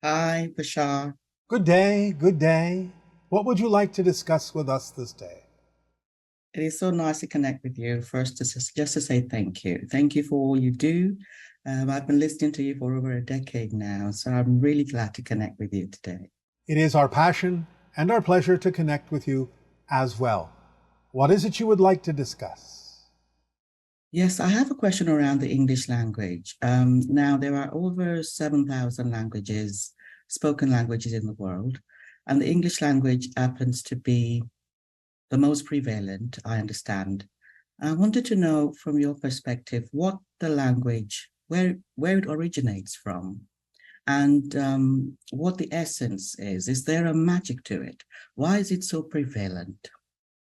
Hi, Bashar. Good day, good day. What would you like to discuss with us this day? It is so nice to connect with you. First, just to say thank you. Thank you for all you do. I've been listening to you for over a decade now, so I'm really glad to connect with you today. It is our passion and our pleasure to connect with you as well. What is it you would like to discuss? Yes, I have a question around the English language. Now, there are over 7,000 languages, spoken languages in the world, and the English language happens to be the most prevalent, I understand. I wanted to know from your perspective what the language, where it originates from, and what the essence is. Is there a magic to it? Why is it so prevalent?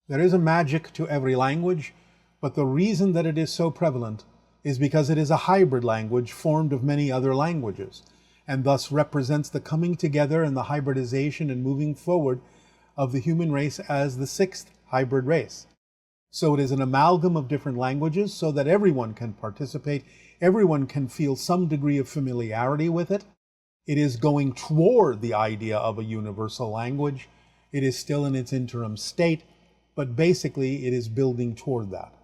There is a magic to every language, but the reason that it is so prevalent is because it is a hybrid language formed of many other languages, and thus represents the coming together and the hybridization and moving forward of the human race as the sixth hybrid race. So it is an amalgam of different languages so that everyone can participate, everyone can feel some degree of familiarity with it. It is going toward the idea of a universal language. It is still in its interim state, but basically it is building toward that.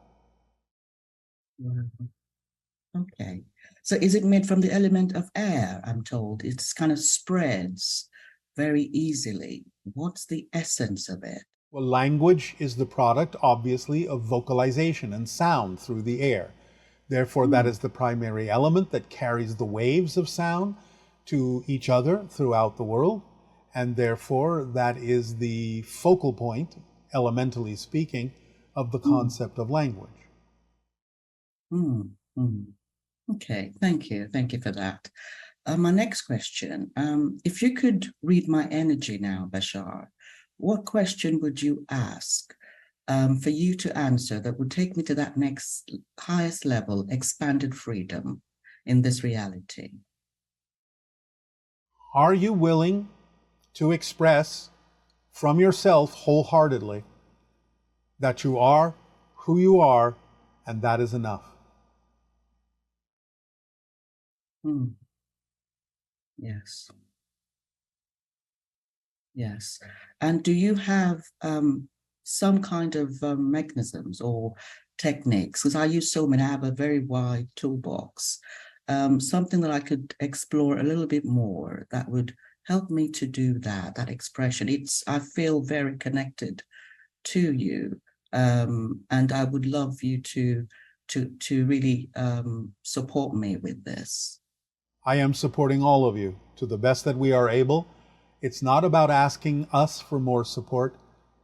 Wow. Okay. So is it made from the element of air? I'm told it's kind of spreads very easily. What's the essence of it? Well, language is the product, obviously, of vocalization and sound through the air. Therefore, that Hmm. is the primary element that carries the waves of sound to each other throughout the world. And therefore, that is the focal point, elementally speaking, of the Hmm. concept of language. Hmm. Hmm. Okay. Thank you. Thank you for that. My next question, if you could read my energy now, Bashar, what question would you ask for you to answer that would take me to that next highest level, expanded freedom in this reality? Are you willing to express from yourself wholeheartedly that you are who you are and that is enough? Hmm. Yes, yes. And do you have some kind of mechanisms or techniques? Because I use so many, I have a very wide toolbox. Something that I could explore a little bit more that would help me to do that, that expression. I feel very connected to you. And I would love you to really support me with this. I am supporting all of you to the best that we are able. It's not about asking us for more support.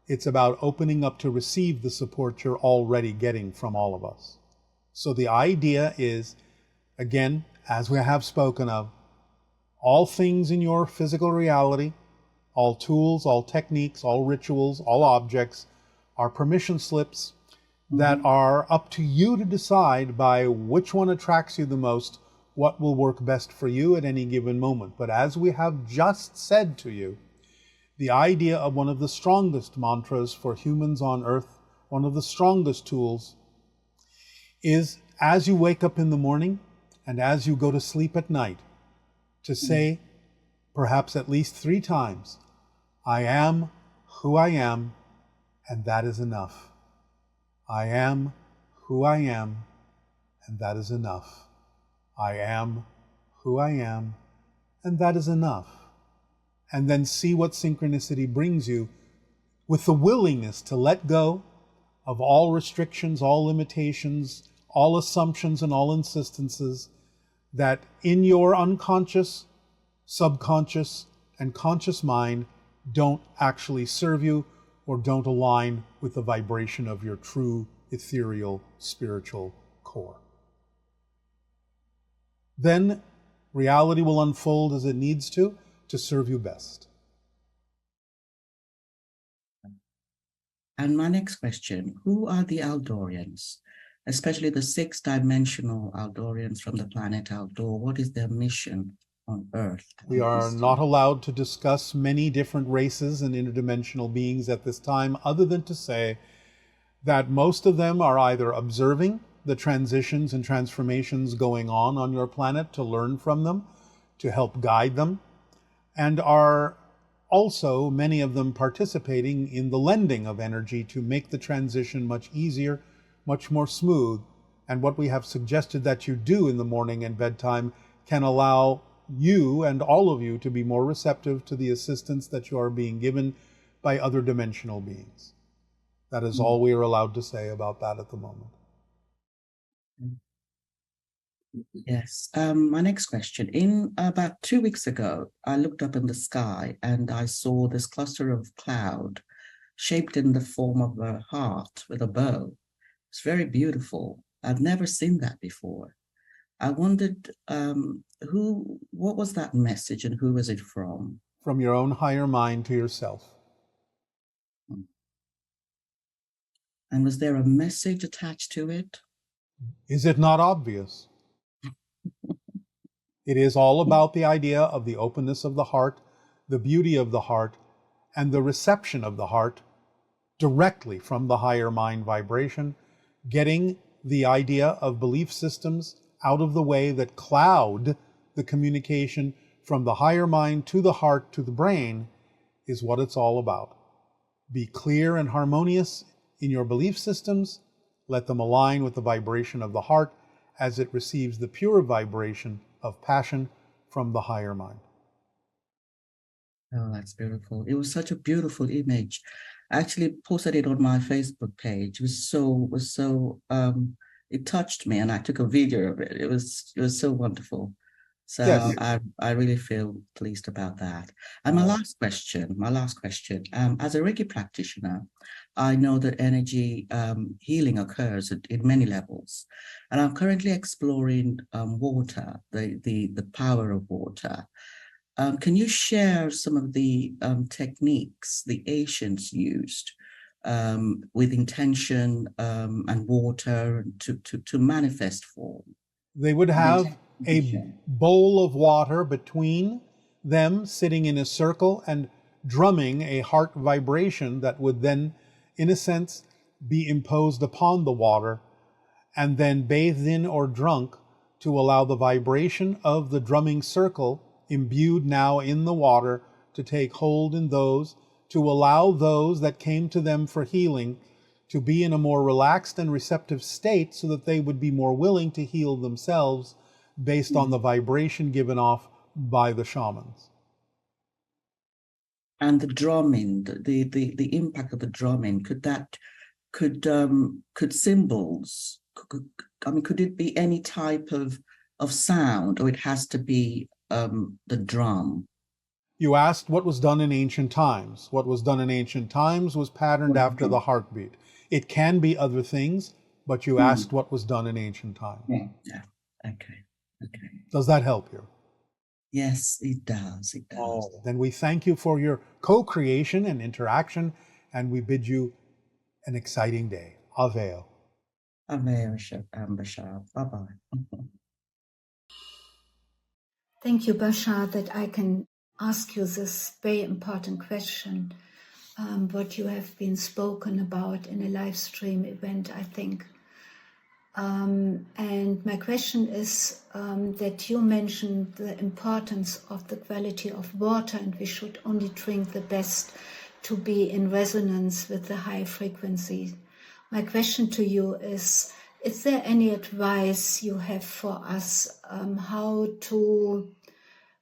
It's about opening up to receive the support you're already getting from all of us. So the idea is, again, as we have spoken of, all things in your physical reality, all tools, all techniques, all rituals, all objects are permission slips that Mhm. are up to you to decide by which one attracts you the most, what will work best for you at any given moment. But as we have just said to you, the idea of one of the strongest mantras for humans on earth, one of the strongest tools, is as you wake up in the morning and as you go to sleep at night, to Mm. say, perhaps at least 3 times, I am who I am, and that is enough. I am who I am, and that is enough. I am who I am, and that is enough. And then see what synchronicity brings you with the willingness to let go of all restrictions, all limitations, all assumptions, and all insistences that in your unconscious, subconscious, and conscious mind don't actually serve you or don't align with the vibration of your true ethereal spiritual core. Then reality will unfold as it needs to serve you best. And my next question, who are the Aldorians, especially the six-dimensional Aldorians from the planet Aldor? What is their mission on Earth We in are this not time? allowed to discuss many different races and interdimensional beings at this time, other than to say that most of them are either observing the transitions and transformations going on your planet to learn from them, to help guide them, and are also, many of them, participating in the lending of energy to make the transition much easier, much more smooth. And what we have suggested that you do in the morning and bedtime can allow you and all of you to be more receptive to the assistance that you are being given by other dimensional beings. That is all we are allowed to say about that at the moment. Yes. My next question. In about 2 weeks ago, I looked up in the sky and I saw this cluster of cloud shaped in the form of a heart with a bow. It's very beautiful. I've never seen that before. I wondered what was that message and who was it from? From your own higher mind to yourself. And was there a message attached to it? Is it not obvious? It is all about the idea of the openness of the heart, the beauty of the heart, and the reception of the heart directly from the higher mind vibration, getting the idea of belief systems out of the way that cloud the communication from the higher mind to the heart to the brain is what it's all about. Be clear and harmonious in your belief systems. Let them align with the vibration of the heart as it receives the pure vibration of passion from the higher mind. Oh, that's beautiful. It was such a beautiful image. I actually posted it on my Facebook page. It touched me and I took a video of it. It was so wonderful. So Yes. I really feel pleased about that. And my last question, as a Reiki practitioner, I know that energy healing occurs in many levels. And I'm currently exploring water, the power of water. Can you share some of the techniques the ancients used with intention and water to manifest form? They would have a bowl of water between them, sitting in a circle and drumming a heart vibration that would then, in a sense, be imposed upon the water and then bathed in or drunk to allow the vibration of the drumming circle imbued now in the water to take hold in those, to allow those that came to them for healing to be in a more relaxed and receptive state so that they would be more willing to heal themselves based on the vibration given off by the shamans. And the drumming, the impact of the drumming, could symbols, could it be any type of sound, or it has to be the drum? You asked what was done in ancient times. What was done in ancient times was patterned after the heartbeat. It can be other things, but you asked what was done in ancient times. Yeah. Okay. Does that help you? Yes, it does. It does. Oh, then we thank you for your co-creation and interaction, and we bid you an exciting day. Aveo. Aveo, Bashar. Bye-bye. Thank you, Bashar, that I can ask you this very important question. What you have been spoken about in a live stream event, I think. And my question is that you mentioned the importance of the quality of water, and we should only drink the best to be in resonance with the high frequency. My question to you is there any advice you have for us how to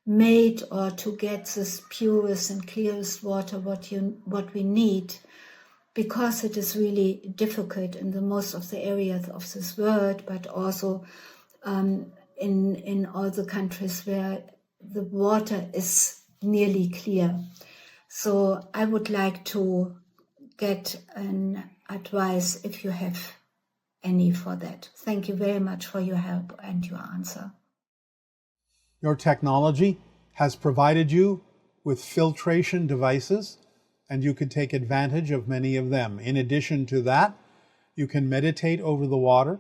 made or to get this purest and clearest water what we need, because it is really difficult in the most of the areas of this world, but also in all the countries where the water is nearly clear. So I would like to get an advice if you have any for that. Thank you very much for your help and your answer. Your technology has provided you with filtration devices, and you could take advantage of many of them. In addition to that, you can meditate over the water.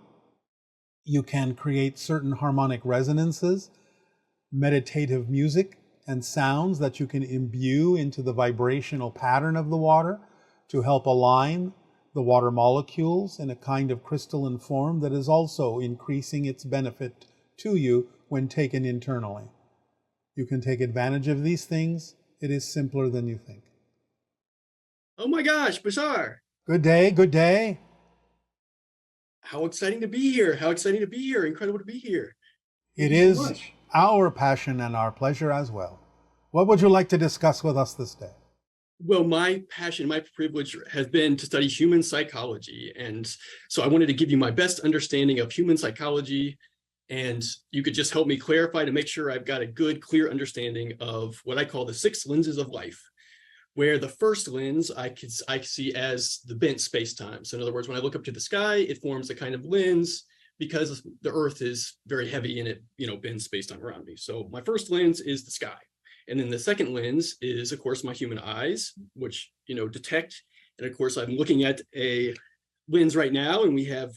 You can create certain harmonic resonances, meditative music and sounds that you can imbue into the vibrational pattern of the water to help align the water molecules in a kind of crystalline form that is also increasing its benefit to you when taken internally. You can take advantage of these things. It is simpler than you think. Oh my gosh, Bashar. Good day, good day. How exciting to be here. How exciting to be here. Incredible to be here. It Thank you so is much. our passion and our pleasure as well. What would you like to discuss with us this day? Well, my passion, my privilege has been to study human psychology. And so I wanted to give you my best understanding of human psychology. And you could just help me clarify to make sure I've got a good, clear understanding of what I call the 6 lenses of life, where the first lens I see as the bent space-time. So in other words, when I look up to the sky, it forms a kind of lens because the Earth is very heavy and it, bends space-time around me. So my first lens is the sky. And then the second lens is, of course, my human eyes, which, detect. And of course, I'm looking at a lens right now and we have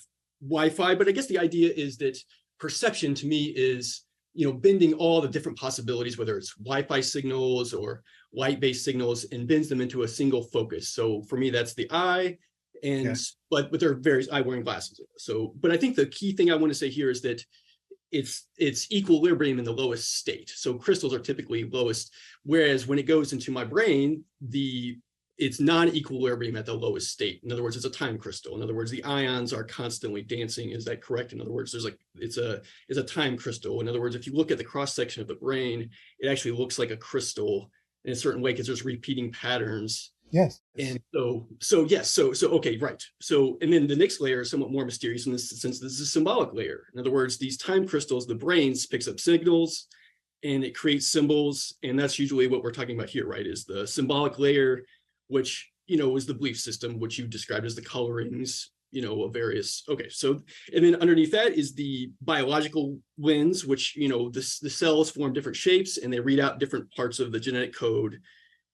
Wi-Fi, but I guess the idea is that perception to me is, bending all the different possibilities, whether it's Wi-Fi signals or light-based signals, and bends them into a single focus. So for me, that's the eye, and Yes. but there are various eye wearing glasses. So, but I think the key thing I want to say here is that it's equilibrium in the lowest state. So crystals are typically lowest, whereas when it goes into my brain, it's non-equilibrium at the lowest state. In other words, it's a time crystal. In other words, the ions are constantly dancing. Is that correct? In other words, it's a time crystal. In other words, if you look at the cross section of the brain, it actually looks like a crystal in a certain way because there's repeating patterns. Yes. And so yes, so okay, right. So, and then the next layer is somewhat more mysterious in this sense. This is a symbolic layer. In other words, these time crystals, the brain picks up signals and it creates symbols. And that's usually what we're talking about here, right? Is the symbolic layer, which, is the belief system, which you described as the colorings, of various, okay. So, and then underneath that is the biological lens, which, the cells form different shapes and they read out different parts of the genetic code,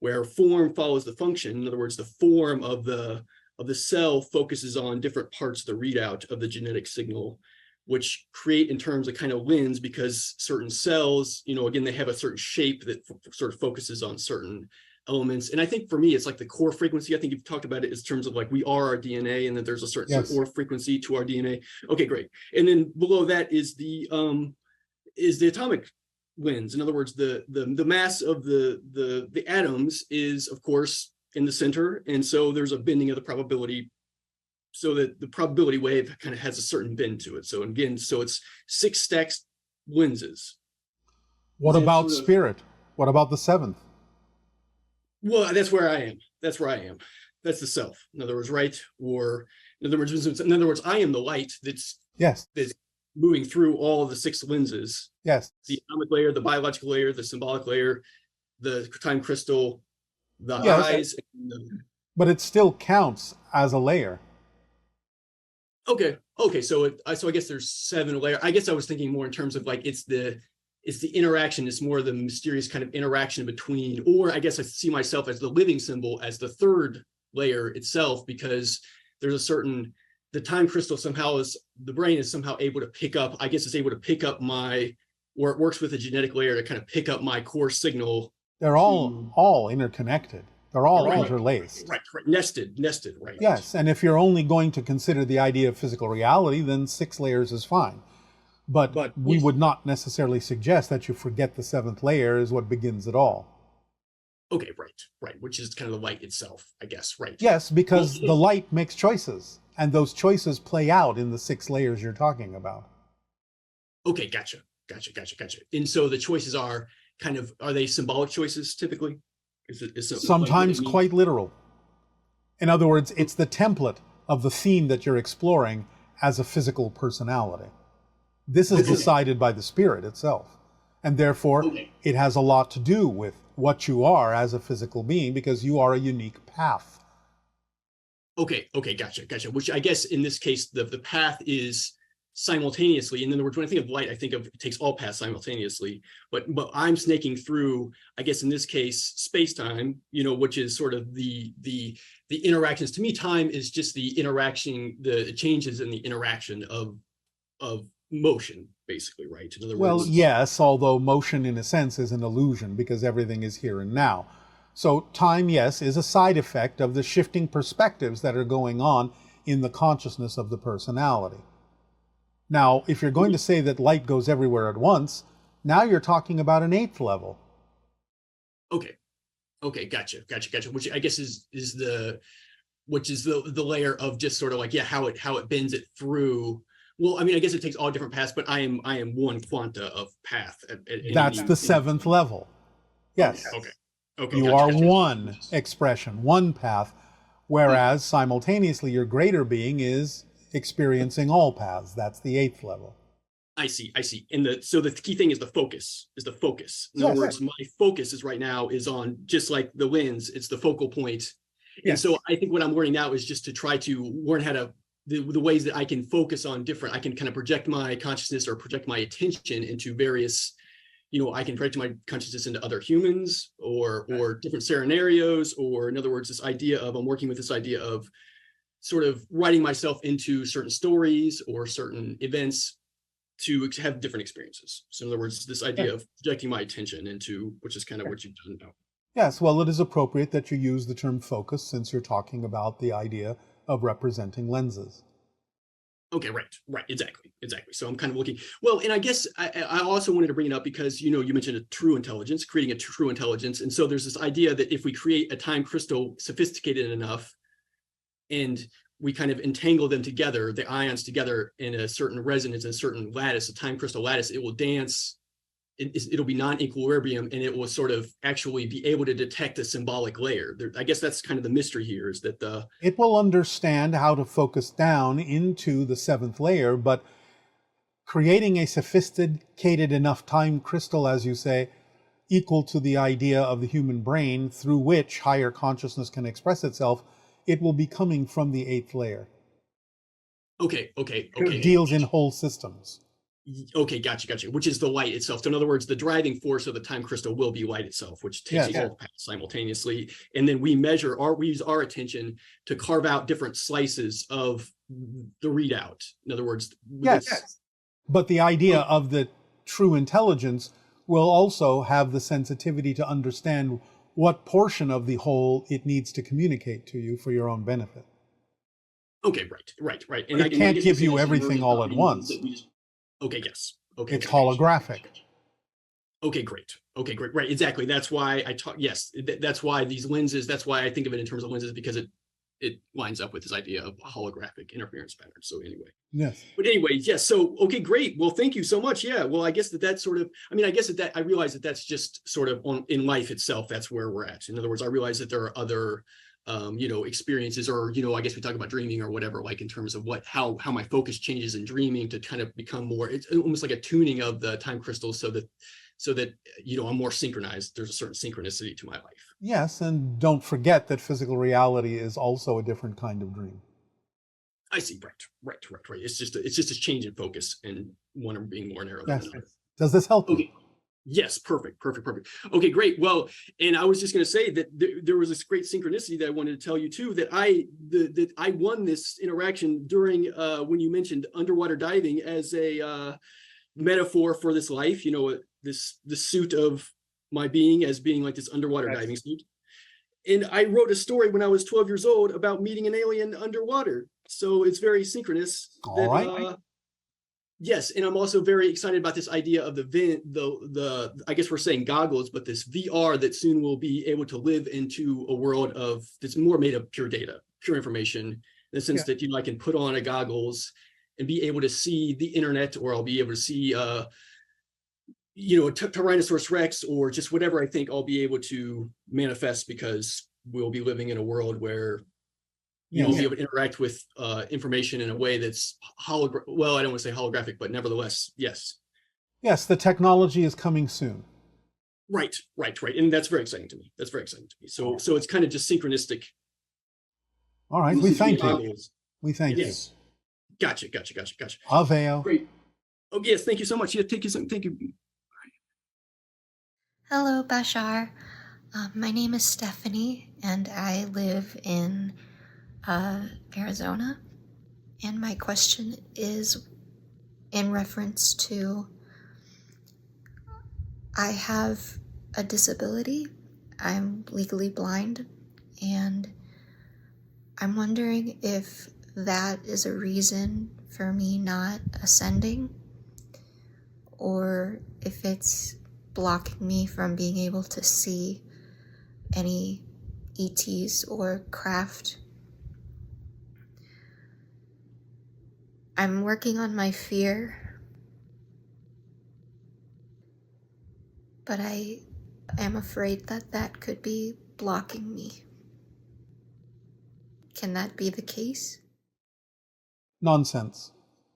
where form follows the function. In other words, the form of the cell focuses on different parts of the readout of the genetic signal, which create in terms of kind of lens, because certain cells, again, they have a certain shape that sort of focuses on certain elements. And I think for me, it's like the core frequency. I think you've talked about it in terms of like we are our DNA and that there's a certain core frequency to our DNA. Okay, great. And then below that is the atomic lens. In other words, the mass of the atoms is, of course, in the center. And so there's a bending of the probability so that the probability wave kind of has a certain bend to it. So again, so it's 6 stacked lenses. What about spirit? What about the 7th? Well, that's where I am. That's where I am. That's the self. In other words, right? Or in other words, I am the light that's moving through all of the 6 lenses. Yes. The atomic layer, the biological layer, the symbolic layer, the time crystal, the eyes. But it still counts as a layer. Okay. So I guess there's 7 layers. I guess I was thinking more in terms of like it's the interaction. It's more the mysterious kind of interaction between, or I guess I see myself as the living symbol as the 3rd layer itself, because there's a certain, the time crystal somehow the brain is somehow able to pick up, I guess it's able to pick up or it works with a genetic layer to kind of pick up my core signal. They're all interconnected. They're all interlaced. Right. Nested, right. Yes, and if you're only going to consider the idea of physical reality, then 6 layers is fine. But we would not necessarily suggest that you forget the 7th layer is what begins it all. Okay, right, which is kind of the light itself, I guess, right? Yes, because the light makes choices, and those choices play out in the 6 layers you're talking about. Okay, gotcha. And so the choices are they symbolic choices typically? Sometimes quite literal. In other words, it's the template of the theme that you're exploring as a physical personality. This is decided by the spirit itself. And therefore, it has a lot to do with what you are as a physical being, because you are a unique path. Okay, gotcha. Which I guess in this case, the path is simultaneously. In other words, when I think of light, I think of it takes all paths simultaneously. But I'm snaking through, I guess in this case, space-time, which is sort of the interactions. To me, time is just the interaction, the changes in the interaction of motion, basically, right? In other words, yes, although motion in a sense is an illusion because everything is here and now. So time, yes, is a side effect of the shifting perspectives that are going on in the consciousness of the personality. Now, if you're going to say that light goes everywhere at once, Now you're talking about an 8th level. Okay. Okay. Gotcha. Which I guess is the layer of just sort of like, yeah, how it bends it through. Well, I mean, I guess it takes all different paths, but I am one quanta of path. That's the 7th level. Yes. Okay. You are one expression, one path, whereas simultaneously your greater being is experiencing all paths. That's the 8th level. I see. And so the key thing is the focus. In other words, my focus is right now is on, just like the lens, it's the focal point. And so I think what I'm learning now is just to try to learn how to, the ways that I can focus on different, I can kind of project my consciousness or project my attention into various, I can project my consciousness into other humans or different scenarios, or in other words, I'm working with this idea of sort of writing myself into certain stories or certain events to have different experiences. So in other words, this idea of projecting my attention into, which is kind of what you've done now. Yes, well, it is appropriate that you use the term focus since you're talking about the idea of representing lenses. Okay, right, exactly. So I'm kind of looking, well, and I guess I also wanted to bring it up because, you mentioned creating a true intelligence. And so there's this idea that if we create a time crystal sophisticated enough and we kind of entangle them together, the ions together in a certain resonance, a certain lattice, a time crystal lattice, it will dance. It'll be non-equilibrium, and it will sort of actually be able to detect a symbolic layer. I guess that's kind of the mystery here, is that it will understand how to focus down into the 7th layer, but creating a sophisticated enough time crystal, as you say, equal to the idea of the human brain through which higher consciousness can express itself, it will be coming from the 8th layer. Okay. It deals in whole systems. Okay, gotcha. Which is the light itself. So in other words, the driving force of the time crystal will be light itself, which takes all paths simultaneously. And then we use our attention to carve out different slices of the readout. In other words, but the idea of the true intelligence will also have the sensitivity to understand what portion of the whole it needs to communicate to you for your own benefit. Okay, right. And it can't give you everything all at once. Okay, yes. Okay. It's holographic. Okay, great. Right, exactly. That's why I talk, yes, that's why these lenses, that's why I think of it in terms of lenses, because it lines up with this idea of holographic interference patterns. So anyway. Yes. But anyway, yes. So, okay, great. Well, thank you so much. Yeah. Well, I guess that's sort of, I realize that that's just sort of in life itself, that's where we're at. In other words, I realize that there are other experiences, or, I guess we talk about dreaming or whatever, like in terms of how my focus changes in dreaming to kind of become more, it's almost like a tuning of the time crystals so that, I'm more synchronized. There's a certain synchronicity to my life. Yes. And don't forget that physical reality is also a different kind of dream. I see. Right. It's just a change in focus and one being more narrow. Yes. Does this help you? Yes, perfect. Okay, great. Well, and I was just going to say that there was this great synchronicity that I wanted to tell you too, that I won this interaction during when you mentioned underwater diving as a metaphor for this life. The suit of my being as being like this underwater diving suit. And I wrote a story when I was 12 years old about meeting an alien underwater. So it's very synchronous. All right. Yes, and I'm also very excited about this idea of the I guess we're saying goggles, but this VR that soon will be able to live into a world that's more made of pure data, pure information, in the sense that I can put on a goggles and be able to see the internet, or I'll be able to see Tyrannosaurus Rex, or just whatever I think I'll be able to manifest, because we'll be living in a world where you'll be able to interact with information in a way that's well, I don't want to say holographic, but nevertheless, yes. Yes, the technology is coming soon. Right. And that's very exciting to me. So it's kind of just synchronistic. All right, we thank you. We thank you. Gotcha. Aveo. Great. Oh, yes, thank you so much. Yeah, thank you. Hello, Bashar. My name is Stephanie, and I live in Arizona, and my question is in reference to, I have a disability. I'm legally blind, and I'm wondering if that is a reason for me not ascending, or if it's blocking me from being able to see any ETs or craft. I'm working on my fear, but I am afraid that that could be blocking me. Can that be the case? Nonsense.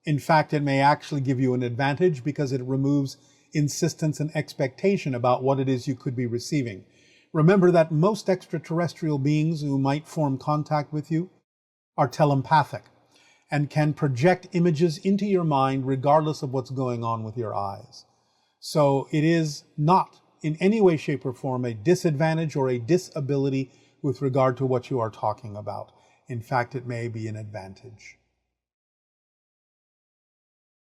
In fact, it may actually give you an advantage because it removes insistence and expectation about what it is you could be receiving. Remember that most extraterrestrial beings who might form contact with you are telepathic and can project images into your mind regardless of what's going on with your eyes. So it is not in any way, shape, or form a disadvantage or a disability with regard to what you are talking about. In fact, it may be an advantage.